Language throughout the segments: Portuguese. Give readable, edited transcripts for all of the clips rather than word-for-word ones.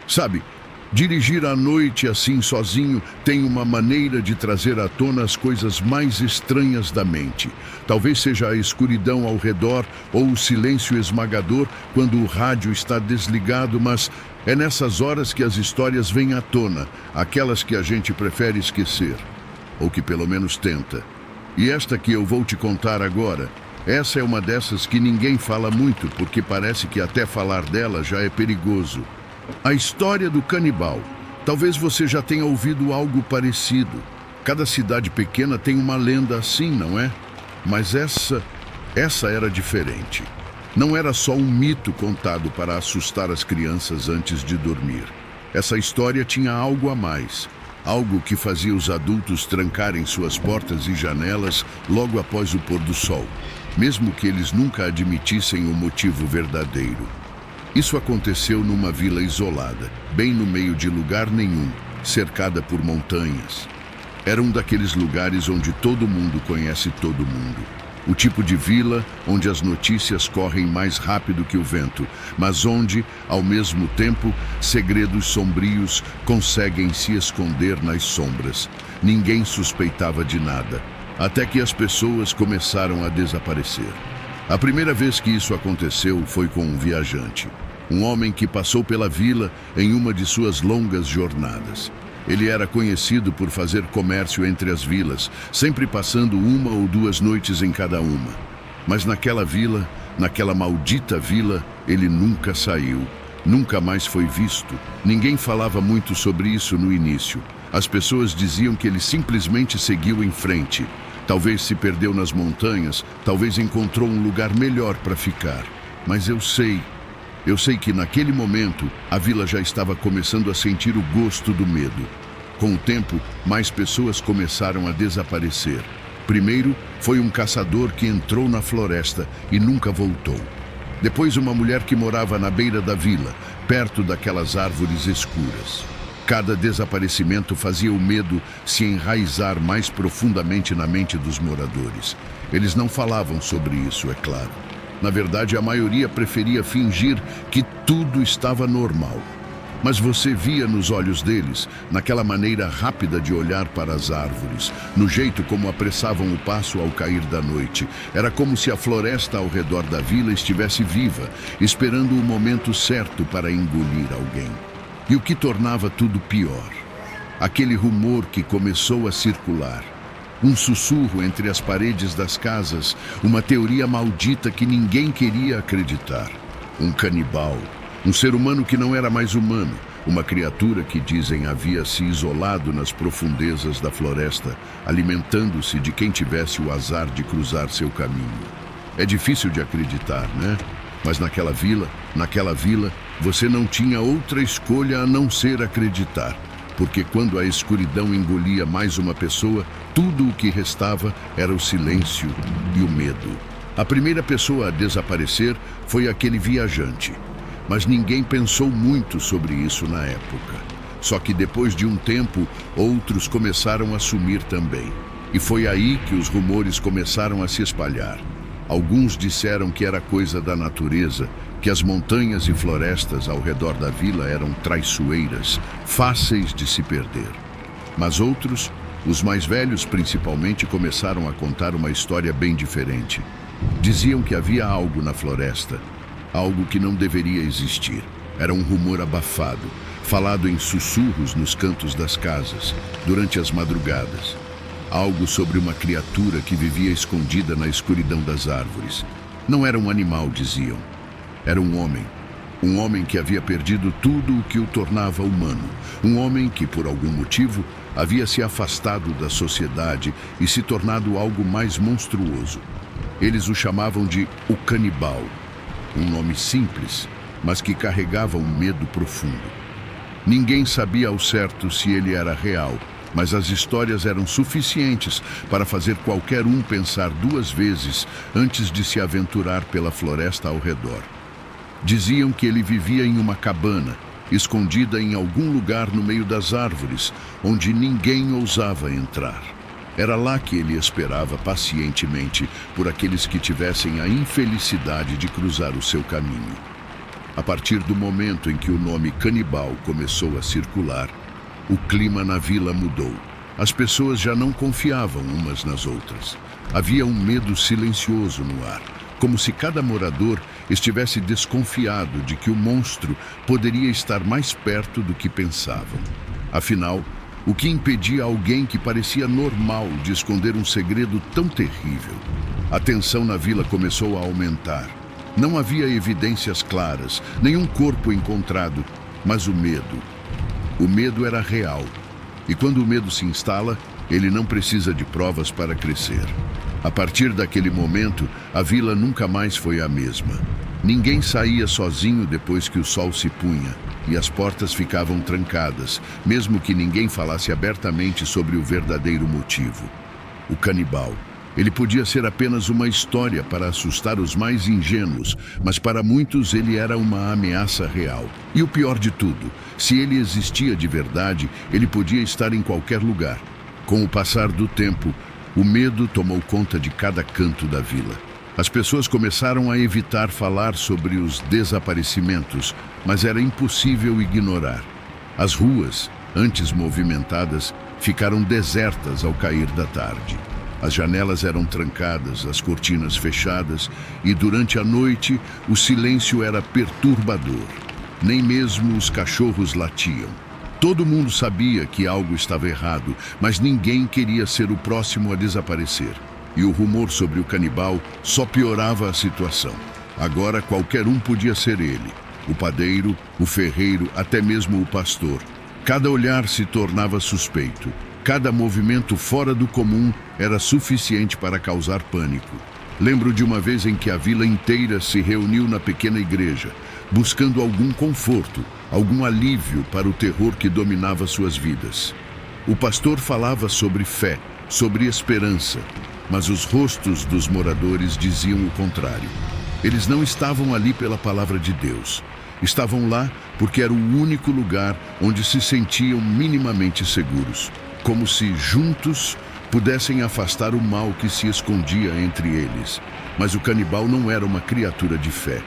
Sabe, dirigir à noite assim sozinho tem uma maneira de trazer à tona as coisas mais estranhas da mente. Talvez seja a escuridão ao redor ou o silêncio esmagador quando o rádio está desligado, mas é nessas horas que as histórias vêm à tona, aquelas que a gente prefere esquecer, ou que pelo menos tenta. E esta que eu vou te contar agora, essa é uma dessas que ninguém fala muito, porque parece que até falar dela já é perigoso. A história do canibal. Talvez você já tenha ouvido algo parecido. Cada cidade pequena tem uma lenda assim, não é? Mas essa era diferente. Não era só um mito contado para assustar as crianças antes de dormir. Essa história tinha algo a mais. Algo que fazia os adultos trancarem suas portas e janelas logo após o pôr do sol, mesmo que eles nunca admitissem o motivo verdadeiro. Isso aconteceu numa vila isolada, bem no meio de lugar nenhum, cercada por montanhas. Era um daqueles lugares onde todo mundo conhece todo mundo. O tipo de vila onde as notícias correm mais rápido que o vento, mas onde, ao mesmo tempo, segredos sombrios conseguem se esconder nas sombras. Ninguém suspeitava de nada, até que as pessoas começaram a desaparecer. A primeira vez que isso aconteceu foi com um viajante. Um homem que passou pela vila em uma de suas longas jornadas. Ele era conhecido por fazer comércio entre as vilas, sempre passando 1 ou 2 noites em cada uma. Mas naquela vila, naquela maldita vila, ele nunca saiu, nunca mais foi visto. Ninguém falava muito sobre isso no início. As pessoas diziam que ele simplesmente seguiu em frente. Talvez se perdeu nas montanhas, talvez encontrou um lugar melhor para ficar. Mas eu sei que naquele momento a vila já estava começando a sentir o gosto do medo. Com o tempo, mais pessoas começaram a desaparecer. Primeiro, foi um caçador que entrou na floresta e nunca voltou. Depois, uma mulher que morava na beira da vila, perto daquelas árvores escuras. Cada desaparecimento fazia o medo se enraizar mais profundamente na mente dos moradores. Eles não falavam sobre isso, é claro. Na verdade, a maioria preferia fingir que tudo estava normal. Mas você via nos olhos deles, naquela maneira rápida de olhar para as árvores, no jeito como apressavam o passo ao cair da noite. Era como se a floresta ao redor da vila estivesse viva, esperando o momento certo para engolir alguém. E o que tornava tudo pior? Aquele rumor que começou a circular. Um sussurro entre as paredes das casas, uma teoria maldita que ninguém queria acreditar. Um canibal, um ser humano que não era mais humano, uma criatura que dizem havia se isolado nas profundezas da floresta, alimentando-se de quem tivesse o azar de cruzar seu caminho. É difícil de acreditar, né? Mas naquela vila, você não tinha outra escolha a não ser acreditar. Porque quando a escuridão engolia mais uma pessoa, tudo o que restava era o silêncio e o medo. A primeira pessoa a desaparecer foi aquele viajante. Mas ninguém pensou muito sobre isso na época. Só que depois de um tempo, outros começaram a sumir também. E foi aí que os rumores começaram a se espalhar. Alguns disseram que era coisa da natureza, que as montanhas e florestas ao redor da vila eram traiçoeiras, fáceis de se perder. Mas outros, os mais velhos principalmente, começaram a contar uma história bem diferente. Diziam que havia algo na floresta, algo que não deveria existir. Era um rumor abafado, falado em sussurros nos cantos das casas, durante as madrugadas. Algo sobre uma criatura que vivia escondida na escuridão das árvores. Não era um animal, diziam. Era um homem que havia perdido tudo o que o tornava humano. Um homem que, por algum motivo, havia se afastado da sociedade e se tornado algo mais monstruoso. Eles o chamavam de o canibal. Um nome simples, mas que carregava um medo profundo. Ninguém sabia ao certo se ele era real, mas as histórias eram suficientes para fazer qualquer um pensar 2 vezes antes de se aventurar pela floresta ao redor. Diziam que ele vivia em uma cabana, escondida em algum lugar no meio das árvores, onde ninguém ousava entrar. Era lá que ele esperava pacientemente por aqueles que tivessem a infelicidade de cruzar o seu caminho. A partir do momento em que o nome canibal começou a circular, o clima na vila mudou. As pessoas já não confiavam umas nas outras. Havia um medo silencioso no ar, como se cada morador estivesse desconfiado de que o monstro poderia estar mais perto do que pensavam. Afinal, o que impedia alguém que parecia normal de esconder um segredo tão terrível? A tensão na vila começou a aumentar. Não havia evidências claras, nenhum corpo encontrado, mas o medo. O medo era real. E quando o medo se instala, ele não precisa de provas para crescer. A partir daquele momento, a vila nunca mais foi a mesma. Ninguém saía sozinho depois que o sol se punha, e as portas ficavam trancadas, mesmo que ninguém falasse abertamente sobre o verdadeiro motivo. O canibal. Ele podia ser apenas uma história para assustar os mais ingênuos, mas para muitos ele era uma ameaça real. E o pior de tudo, se ele existia de verdade, ele podia estar em qualquer lugar. Com o passar do tempo, o medo tomou conta de cada canto da vila. As pessoas começaram a evitar falar sobre os desaparecimentos, mas era impossível ignorar. As ruas, antes movimentadas, ficaram desertas ao cair da tarde. As janelas eram trancadas, as cortinas fechadas, e durante a noite o silêncio era perturbador. Nem mesmo os cachorros latiam. Todo mundo sabia que algo estava errado, mas ninguém queria ser o próximo a desaparecer. E o rumor sobre o canibal só piorava a situação. Agora qualquer um podia ser ele. O padeiro, o ferreiro, até mesmo o pastor. Cada olhar se tornava suspeito. Cada movimento fora do comum era suficiente para causar pânico. Lembro de uma vez em que a vila inteira se reuniu na pequena igreja, buscando algum conforto, algum alívio para o terror que dominava suas vidas. O pastor falava sobre fé, sobre esperança, mas os rostos dos moradores diziam o contrário. Eles não estavam ali pela palavra de Deus. Estavam lá porque era o único lugar onde se sentiam minimamente seguros. Como se juntos pudessem afastar o mal que se escondia entre eles. Mas o canibal não era uma criatura de fé.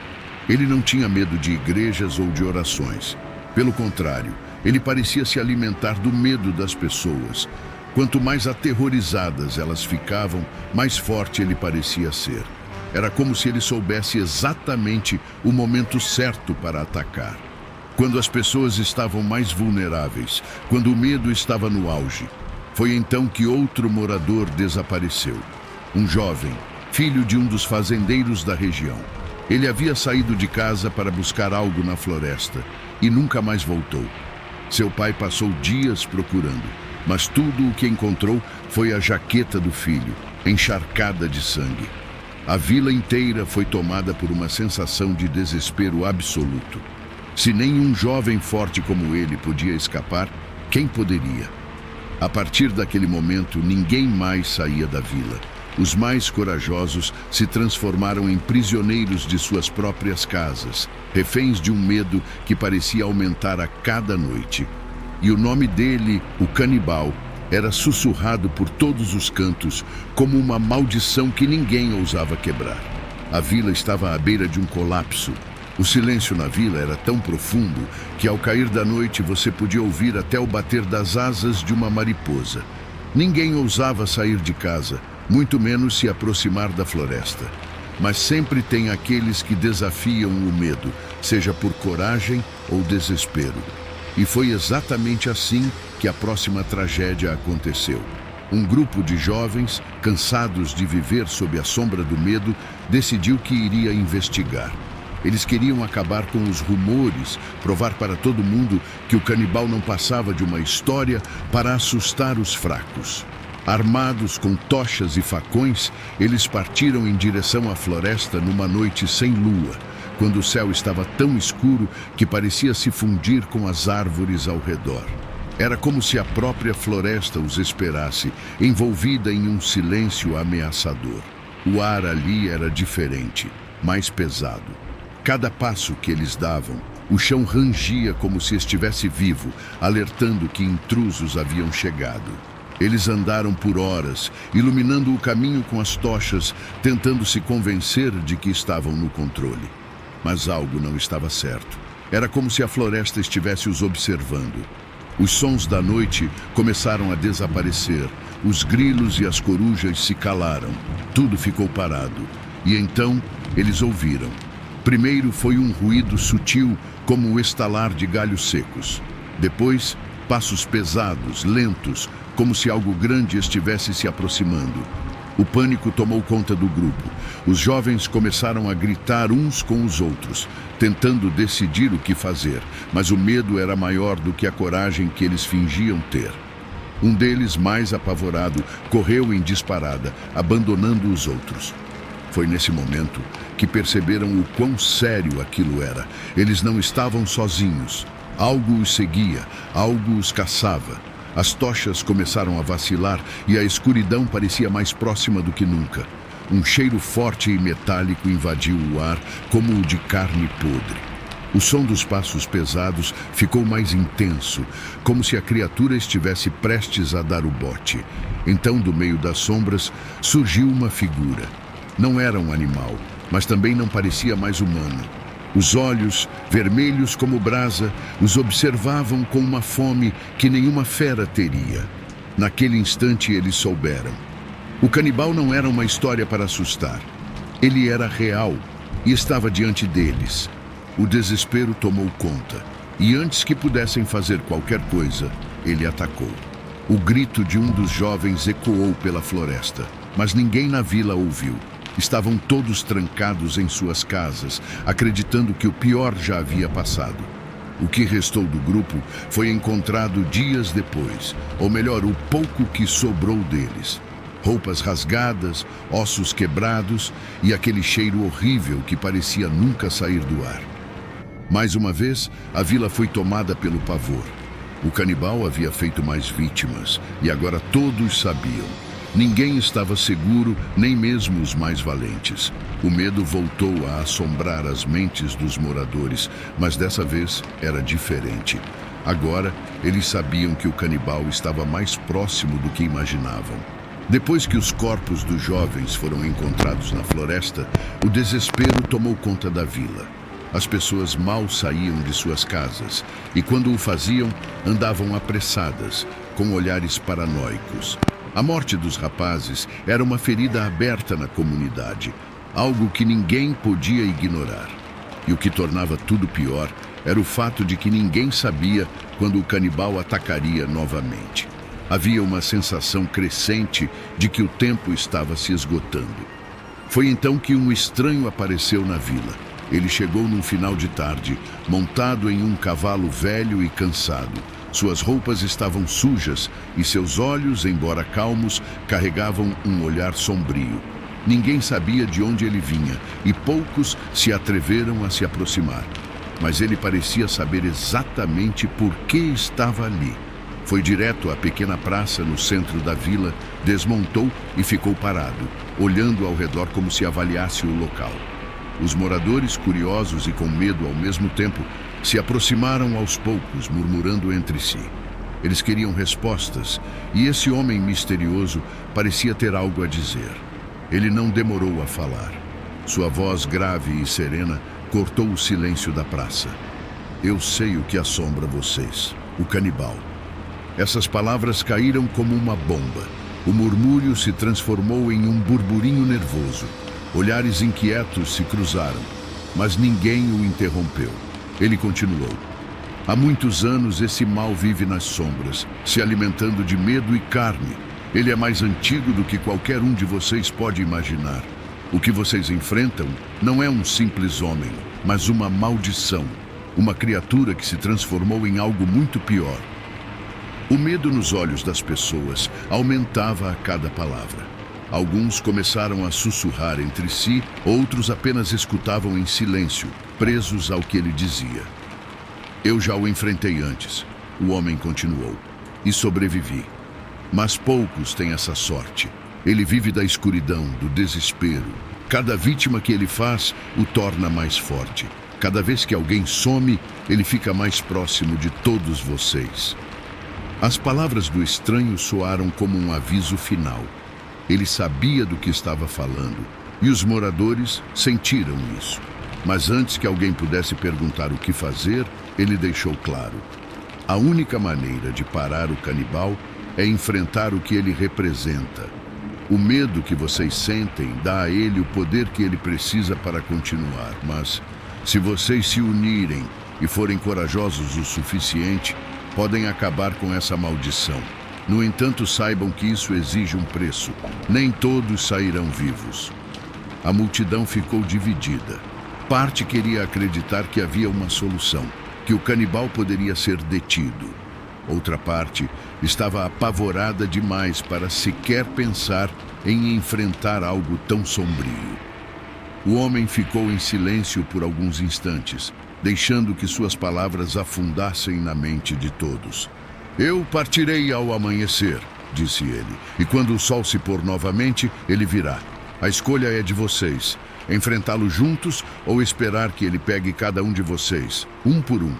Ele não tinha medo de igrejas ou de orações. Pelo contrário, ele parecia se alimentar do medo das pessoas. Quanto mais aterrorizadas elas ficavam, mais forte ele parecia ser. Era como se ele soubesse exatamente o momento certo para atacar. Quando as pessoas estavam mais vulneráveis, quando o medo estava no auge, foi então que outro morador desapareceu. Um jovem, filho de um dos fazendeiros da região. Ele havia saído de casa para buscar algo na floresta e nunca mais voltou. Seu pai passou dias procurando, mas tudo o que encontrou foi a jaqueta do filho, encharcada de sangue. A vila inteira foi tomada por uma sensação de desespero absoluto. Se nenhum jovem forte como ele podia escapar, quem poderia? A partir daquele momento, ninguém mais saía da vila. Os mais corajosos se transformaram em prisioneiros de suas próprias casas, reféns de um medo que parecia aumentar a cada noite. E o nome dele, o canibal, era sussurrado por todos os cantos como uma maldição que ninguém ousava quebrar. A vila estava à beira de um colapso. O silêncio na vila era tão profundo que ao cair da noite você podia ouvir até o bater das asas de uma mariposa. Ninguém ousava sair de casa, muito menos se aproximar da floresta. Mas sempre tem aqueles que desafiam o medo, seja por coragem ou desespero. E foi exatamente assim que a próxima tragédia aconteceu. Um grupo de jovens, cansados de viver sob a sombra do medo, decidiu que iria investigar. Eles queriam acabar com os rumores, provar para todo mundo que o canibal não passava de uma história para assustar os fracos. Armados com tochas e facões, eles partiram em direção à floresta numa noite sem lua, quando o céu estava tão escuro que parecia se fundir com as árvores ao redor. Era como se a própria floresta os esperasse, envolvida em um silêncio ameaçador. O ar ali era diferente, mais pesado. Cada passo que eles davam, o chão rangia como se estivesse vivo, alertando que intrusos haviam chegado. Eles andaram por horas, iluminando o caminho com as tochas, tentando se convencer de que estavam no controle. Mas algo não estava certo. Era como se a floresta estivesse os observando. Os sons da noite começaram a desaparecer. Os grilos e as corujas se calaram. Tudo ficou parado. E então eles ouviram. Primeiro foi um ruído sutil, como o estalar de galhos secos. Depois, passos pesados, lentos, como se algo grande estivesse se aproximando. O pânico tomou conta do grupo. Os jovens começaram a gritar uns com os outros, tentando decidir o que fazer, mas o medo era maior do que a coragem que eles fingiam ter. Um deles, mais apavorado, correu em disparada, abandonando os outros. Foi nesse momento que perceberam o quão sério aquilo era. Eles não estavam sozinhos. Algo os seguia, algo os caçava. As tochas começaram a vacilar e a escuridão parecia mais próxima do que nunca. Um cheiro forte e metálico invadiu o ar, como o de carne podre. O som dos passos pesados ficou mais intenso, como se a criatura estivesse prestes a dar o bote. Então, do meio das sombras, surgiu uma figura. Não era um animal, mas também não parecia mais humano. Os olhos, vermelhos como brasa, os observavam com uma fome que nenhuma fera teria. Naquele instante eles souberam. O canibal não era uma história para assustar. Ele era real e estava diante deles. O desespero tomou conta, e antes que pudessem fazer qualquer coisa, ele atacou. O grito de um dos jovens ecoou pela floresta, mas ninguém na vila ouviu. Estavam todos trancados em suas casas, acreditando que o pior já havia passado. O que restou do grupo foi encontrado dias depois, ou melhor, o pouco que sobrou deles. Roupas rasgadas, ossos quebrados e aquele cheiro horrível que parecia nunca sair do ar. Mais uma vez, a vila foi tomada pelo pavor. O canibal havia feito mais vítimas e agora todos sabiam. Ninguém estava seguro, nem mesmo os mais valentes. O medo voltou a assombrar as mentes dos moradores, mas dessa vez era diferente. Agora, eles sabiam que o canibal estava mais próximo do que imaginavam. Depois que os corpos dos jovens foram encontrados na floresta, o desespero tomou conta da vila. As pessoas mal saíam de suas casas e, quando o faziam, andavam apressadas, com olhares paranoicos. A morte dos rapazes era uma ferida aberta na comunidade, algo que ninguém podia ignorar. E o que tornava tudo pior era o fato de que ninguém sabia quando o canibal atacaria novamente. Havia uma sensação crescente de que o tempo estava se esgotando. Foi então que um estranho apareceu na vila. Ele chegou num final de tarde, montado em um cavalo velho e cansado. Suas roupas estavam sujas e seus olhos, embora calmos, carregavam um olhar sombrio. Ninguém sabia de onde ele vinha e poucos se atreveram a se aproximar. Mas ele parecia saber exatamente por que estava ali. Foi direto à pequena praça no centro da vila, desmontou e ficou parado, olhando ao redor como se avaliasse o local. Os moradores, curiosos e com medo ao mesmo tempo, se aproximaram aos poucos, murmurando entre si. Eles queriam respostas, e esse homem misterioso parecia ter algo a dizer. Ele não demorou a falar. Sua voz grave e serena cortou o silêncio da praça. Eu sei o que assombra vocês, o canibal. Essas palavras caíram como uma bomba. O murmúrio se transformou em um burburinho nervoso. Olhares inquietos se cruzaram, mas ninguém o interrompeu. Ele continuou. Há muitos anos esse mal vive nas sombras, se alimentando de medo e carne. Ele é mais antigo do que qualquer um de vocês pode imaginar. O que vocês enfrentam não é um simples homem, mas uma maldição. Uma criatura que se transformou em algo muito pior. O medo nos olhos das pessoas aumentava a cada palavra. Alguns começaram a sussurrar entre si, outros apenas escutavam em silêncio, presos ao que ele dizia. Eu já o enfrentei antes, o homem continuou, e sobrevivi. Mas poucos têm essa sorte. Ele vive da escuridão, do desespero. Cada vítima que ele faz o torna mais forte. Cada vez que alguém some, ele fica mais próximo de todos vocês. As palavras do estranho soaram como um aviso final. Ele sabia do que estava falando, e os moradores sentiram isso. Mas antes que alguém pudesse perguntar o que fazer, ele deixou claro: a única maneira de parar o canibal é enfrentar o que ele representa. O medo que vocês sentem dá a ele o poder que ele precisa para continuar. Mas, se vocês se unirem e forem corajosos o suficiente, podem acabar com essa maldição. No entanto, saibam que isso exige um preço. Nem todos sairão vivos. A multidão ficou dividida. Parte queria acreditar que havia uma solução, que o canibal poderia ser detido. Outra parte estava apavorada demais para sequer pensar em enfrentar algo tão sombrio. O homem ficou em silêncio por alguns instantes, deixando que suas palavras afundassem na mente de todos. Eu partirei ao amanhecer, disse ele, e quando o sol se pôr novamente, ele virá. A escolha é de vocês, enfrentá-lo juntos ou esperar que ele pegue cada um de vocês, um por um.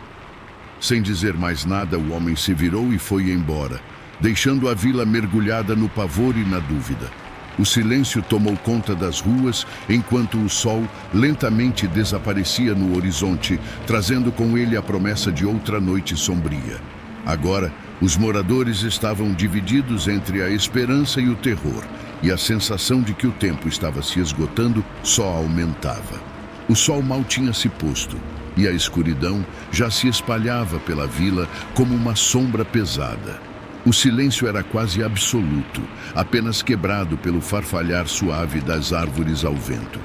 Sem dizer mais nada, o homem se virou e foi embora, deixando a vila mergulhada no pavor e na dúvida. O silêncio tomou conta das ruas, enquanto o sol lentamente desaparecia no horizonte, trazendo com ele a promessa de outra noite sombria. Agora, os moradores estavam divididos entre a esperança e o terror, e a sensação de que o tempo estava se esgotando só aumentava. O sol mal tinha se posto, e a escuridão já se espalhava pela vila como uma sombra pesada. O silêncio era quase absoluto, apenas quebrado pelo farfalhar suave das árvores ao vento.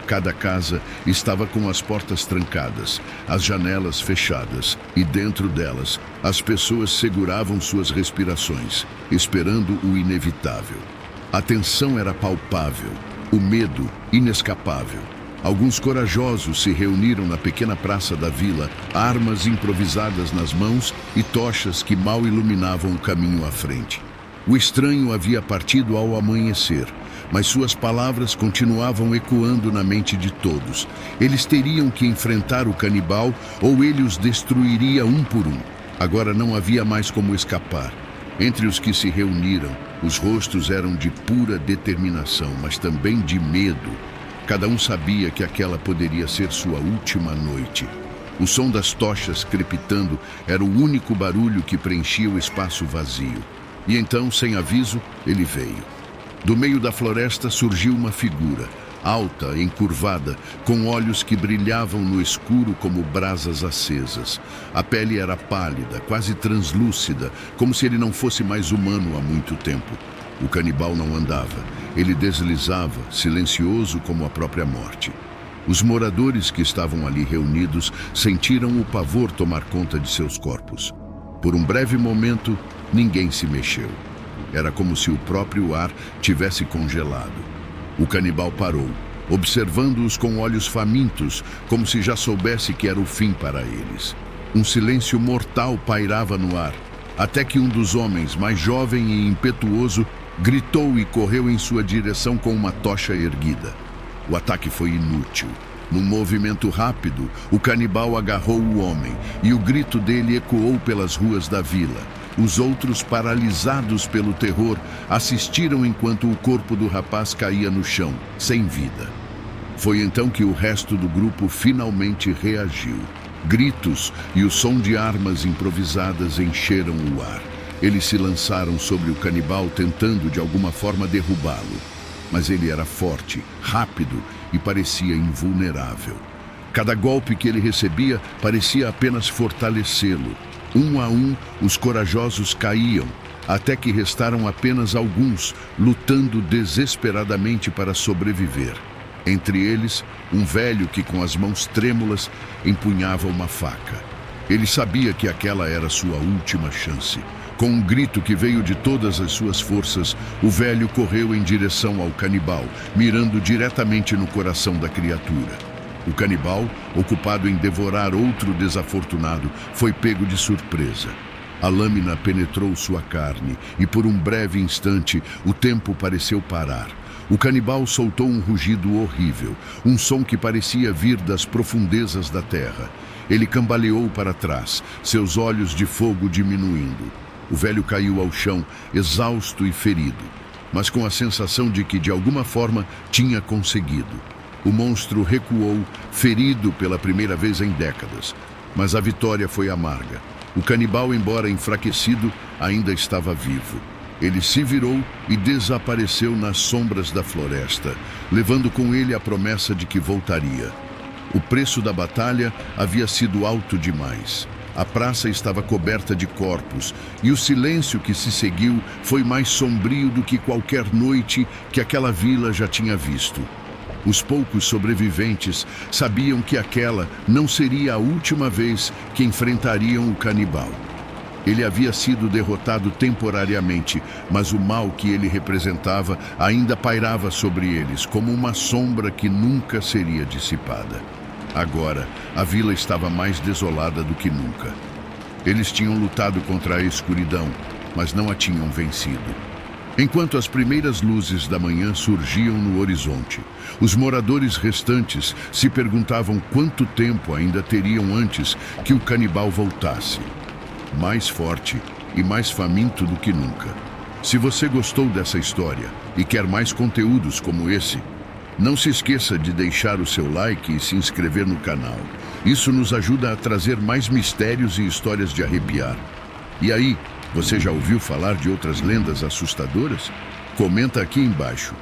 Cada casa estava com as portas trancadas, as janelas fechadas, e dentro delas, as pessoas seguravam suas respirações, esperando o inevitável. A tensão era palpável, o medo inescapável. Alguns corajosos se reuniram na pequena praça da vila, armas improvisadas nas mãos e tochas que mal iluminavam o caminho à frente. O estranho havia partido ao amanhecer, mas suas palavras continuavam ecoando na mente de todos. Eles teriam que enfrentar o canibal ou ele os destruiria um por um. Agora não havia mais como escapar. Entre os que se reuniram, os rostos eram de pura determinação, mas também de medo. Cada um sabia que aquela poderia ser sua última noite. O som das tochas crepitando era o único barulho que preenchia o espaço vazio. E então, sem aviso, ele veio. Do meio da floresta surgiu uma figura, alta, encurvada, com olhos que brilhavam no escuro como brasas acesas. A pele era pálida, quase translúcida, como se ele não fosse mais humano há muito tempo. O canibal não andava. Ele deslizava, silencioso como a própria morte. Os moradores que estavam ali reunidos sentiram o pavor tomar conta de seus corpos. Por um breve momento, ninguém se mexeu. Era como se o próprio ar tivesse congelado. O canibal parou, observando-os com olhos famintos, como se já soubesse que era o fim para eles. Um silêncio mortal pairava no ar, até que um dos homens, mais jovem e impetuoso, gritou e correu em sua direção com uma tocha erguida. O ataque foi inútil. Num movimento rápido, o canibal agarrou o homem e o grito dele ecoou pelas ruas da vila. Os outros, paralisados pelo terror, assistiram enquanto o corpo do rapaz caía no chão, sem vida. Foi então que o resto do grupo finalmente reagiu. Gritos e o som de armas improvisadas encheram o ar. Eles se lançaram sobre o canibal, tentando de alguma forma derrubá-lo. Mas ele era forte, rápido e parecia invulnerável. Cada golpe que ele recebia parecia apenas fortalecê-lo. Um a um, os corajosos caíam, até que restaram apenas alguns, lutando desesperadamente para sobreviver. Entre eles, um velho que com as mãos trêmulas empunhava uma faca. Ele sabia que aquela era sua última chance. Com um grito que veio de todas as suas forças, o velho correu em direção ao canibal, mirando diretamente no coração da criatura. O canibal, ocupado em devorar outro desafortunado, foi pego de surpresa. A lâmina penetrou sua carne e, por um breve instante, o tempo pareceu parar. O canibal soltou um rugido horrível, um som que parecia vir das profundezas da terra. Ele cambaleou para trás, seus olhos de fogo diminuindo. O velho caiu ao chão, exausto e ferido, mas com a sensação de que, de alguma forma, tinha conseguido. O monstro recuou, ferido pela primeira vez em décadas. Mas a vitória foi amarga. O canibal, embora enfraquecido, ainda estava vivo. Ele se virou e desapareceu nas sombras da floresta, levando com ele a promessa de que voltaria. O preço da batalha havia sido alto demais. A praça estava coberta de corpos, e o silêncio que se seguiu foi mais sombrio do que qualquer noite que aquela vila já tinha visto. Os poucos sobreviventes sabiam que aquela não seria a última vez que enfrentariam o canibal. Ele havia sido derrotado temporariamente, mas o mal que ele representava ainda pairava sobre eles, como uma sombra que nunca seria dissipada. Agora, a vila estava mais desolada do que nunca. Eles tinham lutado contra a escuridão, mas não a tinham vencido. Enquanto as primeiras luzes da manhã surgiam no horizonte, os moradores restantes se perguntavam quanto tempo ainda teriam antes que o canibal voltasse. Mais forte e mais faminto do que nunca. Se você gostou dessa história e quer mais conteúdos como esse, não se esqueça de deixar o seu like e se inscrever no canal. Isso nos ajuda a trazer mais mistérios e histórias de arrepiar. E aí, você já ouviu falar de outras lendas assustadoras? Comenta aqui embaixo.